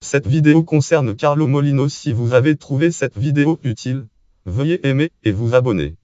Cette vidéo concerne Carlo Molino. Si vous avez trouvé cette vidéo utile, veuillez aimer et vous abonner.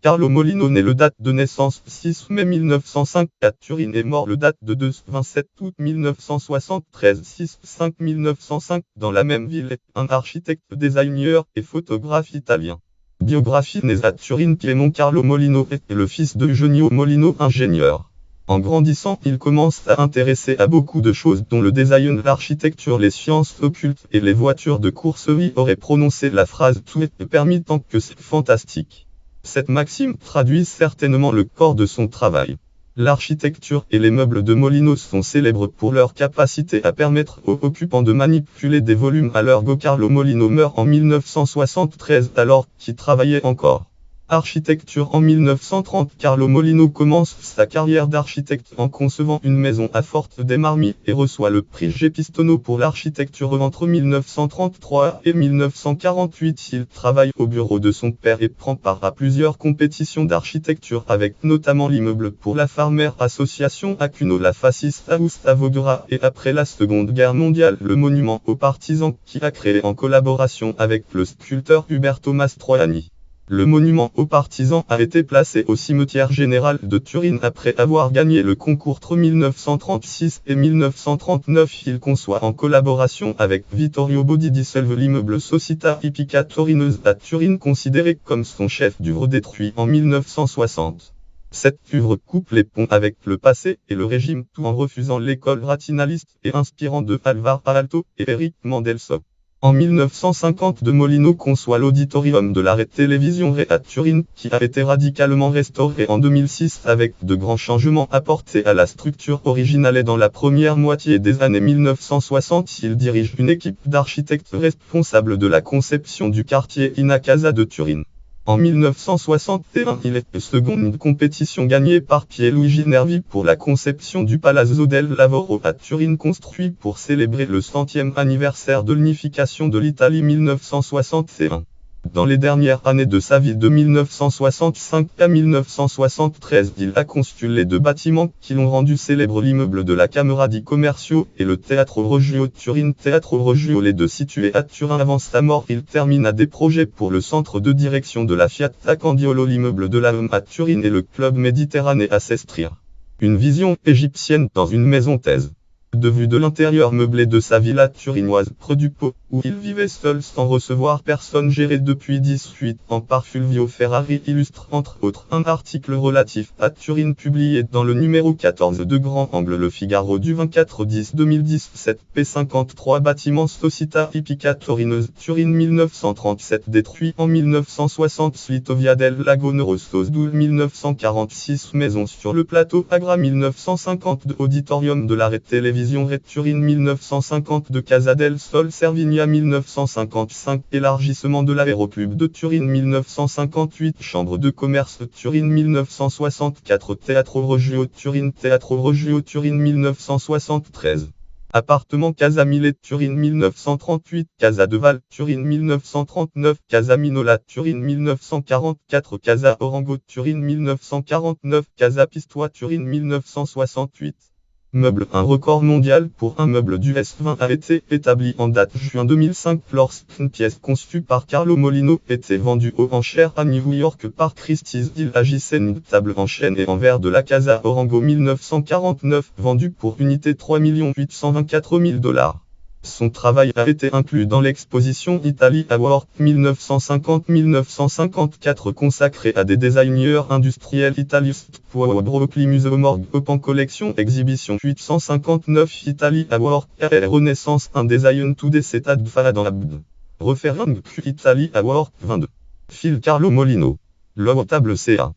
Carlo Molino naît le date de naissance 6 mai 1905 à Turin et mort le date de 27 août 1973 6-5 1905 dans la même ville est un architecte, designer et photographe italien. Biographie. Né à Turin, Piémont, Carlo Molino est le fils de Eugenio Molino, ingénieur. En grandissant, il commence à intéresser à beaucoup de choses dont le design, l'architecture, les sciences occultes et les voitures de course. Il aurait prononcé la phrase « tout est permis tant que c'est fantastique ». Cette maxime traduit certainement le corps de son travail. L'architecture et les meubles de Molino sont célèbres pour leur capacité à permettre aux occupants de manipuler des volumes à leur goût. Carlo Molino meurt en 1973 alors qu'il travaillait encore. Architecture. En 1930, Carlo Molino commence sa carrière d'architecte en concevant une maison à Forte dei Marmi et reçoit le prix Gepistono pour l'architecture. Entre 1933 et 1948, il travaille au bureau de son père et prend part à plusieurs compétitions d'architecture avec notamment l'immeuble pour la Farmer Association à Cuneo, la Fascista Vogra et après la Seconde Guerre mondiale le monument aux partisans qui a créé en collaboration avec le sculpteur Uberto Mastroianni. Le monument aux partisans a été placé au cimetière général de Turin après avoir gagné le concours entre 1936 et 1939. Il conçoit en collaboration avec Vittorio Bodi di Selve l'immeuble Società Ippica Torineuse à Turin, considéré comme son chef d'œuvre, détruit en 1960. Cette œuvre coupe les ponts avec le passé et le régime, tout en refusant l'école rationaliste et inspirant de Alvar Aalto et Eric Mandelson. En 1950, De Molino conçoit l'auditorium de la télévision Rai à Turin, qui a été radicalement restauré en 2006 avec de grands changements apportés à la structure originale. Et dans la première moitié des années 1960, il dirige une équipe d'architectes responsables de la conception du quartier Ina Casa de Turin. En 1961, il est seconde compétition gagnée par Pierluigi Nervi pour la conception du Palazzo del Lavoro à Turin, construit pour célébrer le 100e anniversaire de l'unification de l'Italie 1961. Dans les dernières années de sa vie de 1965 à 1973, il a conçu les deux bâtiments qui l'ont rendu célèbre, l'immeuble de la Camera di Commercio et le Teatro Regio Turin. Teatro Regio, les deux situés à Turin. Avant sa mort, il termina des projets pour le centre de direction de la Fiat à Candiolo, l'immeuble de la M à Turin et le club Méditerranée à Sestria. Une vision égyptienne dans une maison thèse. De vue de l'intérieur meublé de sa villa turinoise près du Pô, où il vivait seul sans recevoir personne, géré depuis 18 ans par Fulvio Ferrari, illustre entre autres un article relatif à Turin publié dans le numéro 14 de Grand Angle Le Figaro du 24-10-2017. P53 bâtiment Società Ippica Torineuse Turin 1937 détruit en 1960. Slitovia del Lago Nerostos 1946 maison sur le plateau Agra 1952 auditorium de la télévision Rai Turin 1952 Casa del Sol Cervinia 1955 élargissement de l'aéroclub de Turin 1958 chambre de commerce Turin 1964 Teatro Regio Turin 1973 appartement Casa Mille Turin 1938 Casa de Val Turin 1939 Casa Minola Turin 1944 Casa Orango Turin 1949 Casa Pistoia Turin 1968. Meuble. Un record mondial pour un meuble du S20 a été établi en date juin 2005 lorsqu'une pièce conçue par Carlo Molino était vendue aux enchères à New York par Christie's. Il agissait une table en chêne et en verre de la Casa Orango 1949 vendue pour unité 3 824 000 $. Son travail a été inclus dans l'exposition Italy Award 1950-1954 consacrée à des designers industriels italiens pour Brooklyn Museum Open Collection Exhibition 859 Italy Award Renaissance un design to the Setad Faradab. Referring Q Italy Award 22. Phil Carlo Molino. Logo table CA.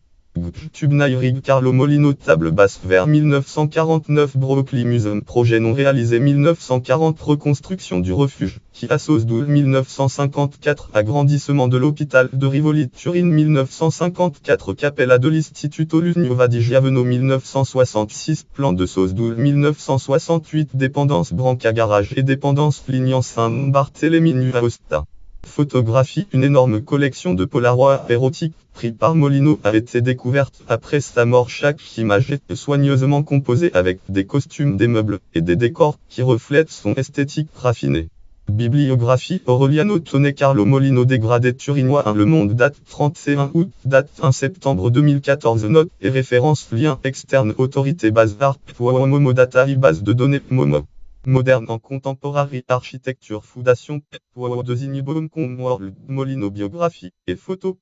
Tube Nairig Carlo Molino table basse vers 1949 Brooklyn Museum projet non réalisé 1940 reconstruction du refuge qui associe 1954 agrandissement de l'hôpital de Rivoli Turin 1954 Cappella de l'Istituto Nuova di Giaveno 1966 plan de sauce 1968 dépendance Branca Garage et dépendance Lignan Saint-Barthélemy Nuova Osta. Photographie. Une énorme collection de Polaroids érotiques pris par Molino a été découverte après sa mort. Chaque image est soigneusement composée avec des costumes, des meubles et des décors qui reflètent son esthétique raffinée. Bibliographie. Aureliano Tone Carlo Molino, dégradé turinois 1. Le Monde, date 31 août, date 1 septembre 2014. Notes et références. Lien externe. Autorité. Base ARP. Momo Datari. Base de données Momo. Moderne en Contemporary Architecture. Fondation. Désigne Molino. Biographie et photos.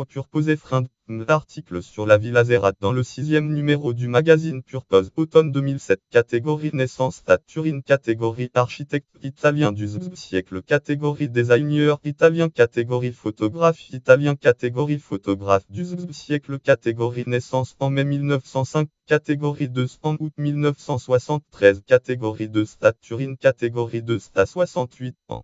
Purpose Friend. Article sur la Villa Zerat dans le 6e numéro du magazine Purpose, automne 2007. Catégorie naissance à Turin. Catégorie architecte italien du siècle. Catégorie designer italien. Catégorie photographe italien. Catégorie photographe du siècle. Catégorie naissance en mai 1905. Catégorie de en août 1973. Catégorie de Turin. Catégorie de 68 ans.